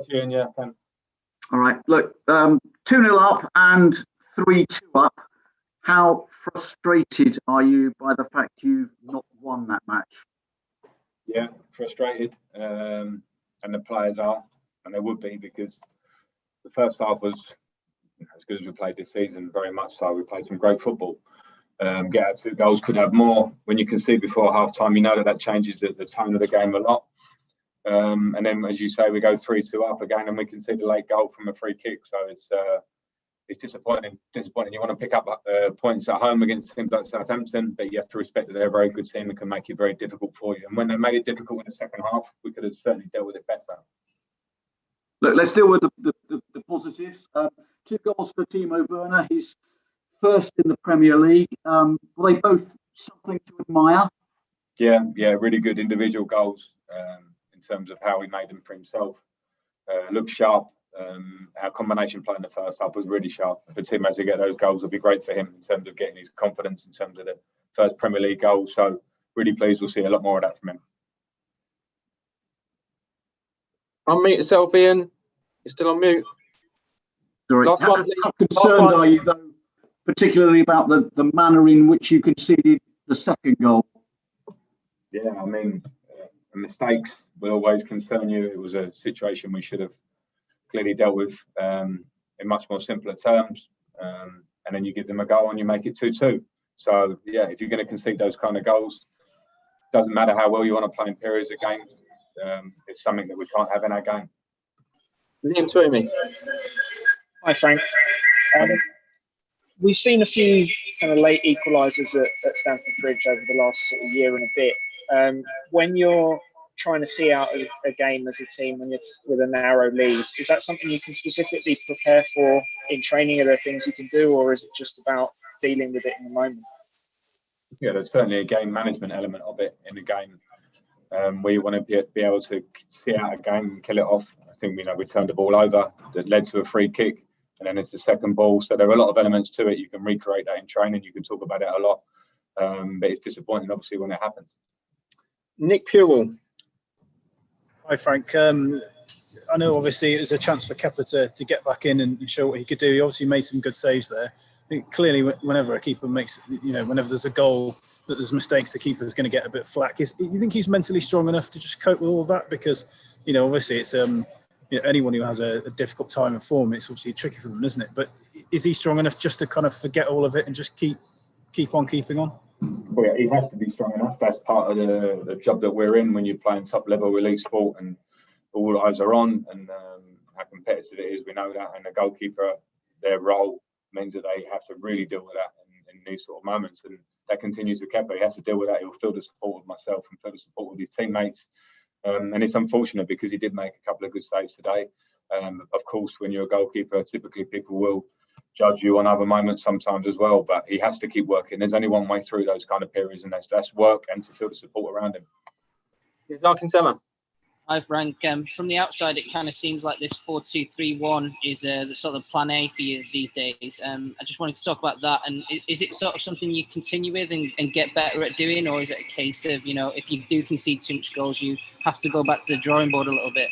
Yeah, can. All right. Look, 2-0 up and 3-2 up. How frustrated are you by the fact you've not won that match? Yeah, frustrated. And the players are, and they would be, because the first half was as good as we played this season, very much so. We played some great football. Get our 2 goals, could have more. When you concede before half time, you know that changes the tone of the game a lot. And then, as you say, we go 3-2 up again, and we concede a late goal from a free kick. So it's disappointing. You want to pick up points at home against teams like Southampton, but you have to respect that they're a very good team and can make it very difficult for you. And when they made it difficult in the second half, we could have certainly dealt with it better. Look, let's deal with the positives. 2 goals for Timo Werner, his first in the Premier League. Were they both something to admire? Yeah, really good individual goals in terms of how he made them for himself. Looked sharp. Our combination play in the first half was really sharp. For Timo to get those goals would be great for him in terms of getting his confidence in terms of the first Premier League goal. So really pleased we'll see a lot more of that from him. Unmute yourself, Ian. You're still on mute. Sorry. Last one, please. How concerned are you, though, particularly about the manner in which you conceded the second goal? Yeah, I mean, mistakes will always concern you. It was a situation we should have clearly dealt with in much more simpler terms. And then you give them a goal and you make it 2-2. So, yeah, if you're going to concede those kind of goals, doesn't matter how well you want to play in periods of games, it's something that we can't have in our game. Liam Twomey. Hi, Frank. We've seen a few kind of late equalisers at Stamford Bridge over the last sort of year and a bit. When you're trying to see out a game as a team when you're with a narrow lead, is that something you can specifically prepare for in training? Are there things you can do, or is it just about dealing with it in the moment? Yeah, there's certainly a game management element of it in the game. Where you want to be able to see out a game and kill it off. I think we turned the ball over that led to a free kick, and then it's the second ball. So there are a lot of elements to it. You can recreate that in training. You can talk about it a lot, but it's disappointing, obviously, when it happens. Nick Pewell. Hi, Frank. I know, obviously, it was a chance for Kepa to get back in and show what he could do. He obviously made some good saves there. I think clearly, whenever a keeper makes, whenever there's a goal that there's mistakes, the keeper's going to get a bit flack. Do you think he's mentally strong enough to just cope with all of that? Because, obviously, it's anyone who has a difficult time of form, it's obviously tricky for them, isn't it? But is he strong enough just to kind of forget all of it and just keep on keeping on? Well, yeah, he has to be strong enough. That's part of the job that we're in when you're playing top level elite sport and all eyes are on, and how competitive it is. We know that, and the goalkeeper, their role means that they have to really deal with that in these sort of moments, and that continues with Kepa. He has to deal with that. He'll feel the support of myself and feel the support of his teammates, and it's unfortunate because he did make a couple of good saves today. Of course, when you're a goalkeeper, typically people will judge you on other moments sometimes as well, but he has to keep working. There's only one way through those kind of periods, and that's work and to feel the support around him. Larkin Selma. Hi, Frank. From the outside, it kind of seems like this 4-2-3-1 is the sort of plan A for you these days. I just wanted to talk about that. And is it sort of something you continue with and get better at doing, or is it a case of, if you do concede too much goals, you have to go back to the drawing board a little bit?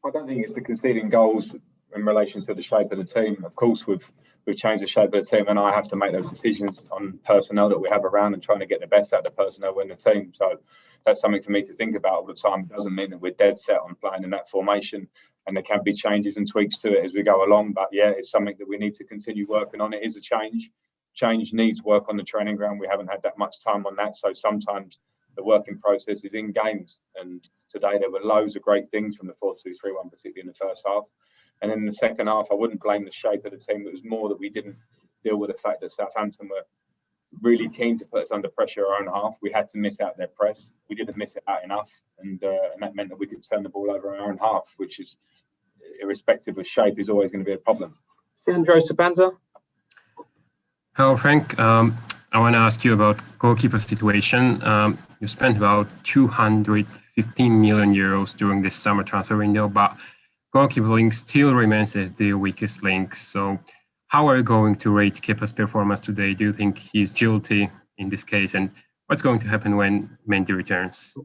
I don't think it's the conceding goals in relation to the shape of the team. Of course, we've changed the shape of the team, and I have to make those decisions on personnel that we have around and trying to get the best out of the personnel in the team. So that's something for me to think about all the time. It doesn't mean that we're dead set on playing in that formation, and there can be changes and tweaks to it as we go along. But yeah, it's something that we need to continue working on. It is a change. Change needs work on the training ground. We haven't had that much time on that. So sometimes the working process is in games. And today there were loads of great things from the 4-2-3-1, particularly in the first half. And in the second half, I wouldn't blame the shape of the team. It was more that we didn't deal with the fact that Southampton were really keen to put us under pressure our own half. We had to miss out their press. We didn't miss it out enough. And that meant that we could turn the ball over our own half, which is, irrespective of shape, is always going to be a problem. Sandro Sabanza. Hello, Frank. I want to ask you about goalkeeper situation. You spent about 215 million euros during this summer transfer window, but goalkeeper link still remains as the weakest link. So how are you going to rate Kepa's performance today? Do you think he's guilty in this case? And what's going to happen when Mendy returns?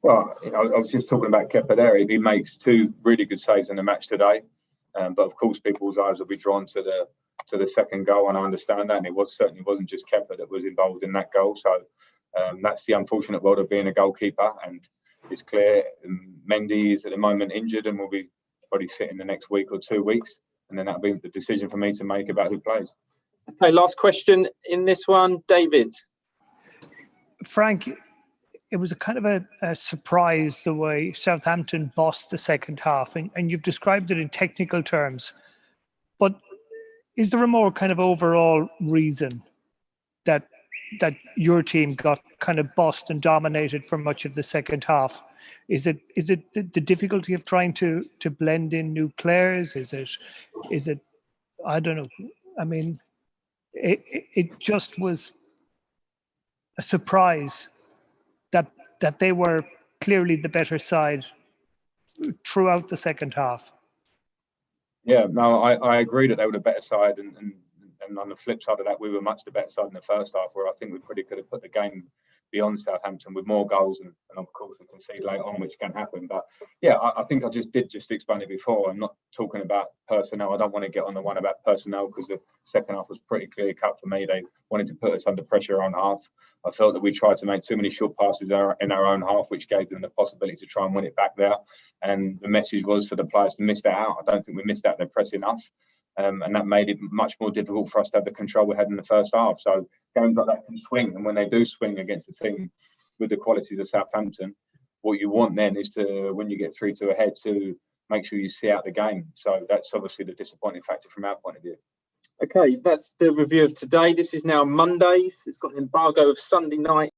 Well, I was just talking about Kepa there. He makes 2 really good saves in the match today, but of course, people's eyes will be drawn to the second goal, and I understand that. And it certainly wasn't just Kepa that was involved in that goal. So that's the unfortunate world of being a goalkeeper. And it's clear Mendy is at the moment injured and will be probably fit in the next week or 2 weeks, and then that'll be the decision for me to make about who plays. Okay, last question in this one, David. Frank, it was a kind of a surprise the way Southampton bossed the second half, and you've described it in technical terms. But is there a more kind of overall reason that your team got kind of bossed and dominated for much of the second half? Is it the difficulty of trying to blend in new players? Is it I don't know. I mean, it just was a surprise that they were clearly the better side throughout the second half. Yeah, no, I agree that they were the better side, and on the flip side of that, we were much the better side in the first half, where I think we probably could have put the game beyond Southampton with more goals, and of course we concede late on, which can happen. But yeah, I think I just explain it before. I'm not talking about personnel. I don't want to get on the one about personnel, because the second half was pretty clear cut for me. They wanted to put us under pressure on half. I felt that we tried to make too many short passes in our own half, which gave them the possibility to try and win it back there. And the message was for the players to miss that out. I don't think we missed out their press enough. And that made it much more difficult for us to have the control we had in the first half. So games like that can swing, and when they do swing against a team with the qualities of Southampton, what you want then is to, when you get 3-2 ahead, to make sure you see out the game. So that's obviously the disappointing factor from our point of view. Okay, that's the review of today. This is now Monday. It's got an embargo of Sunday night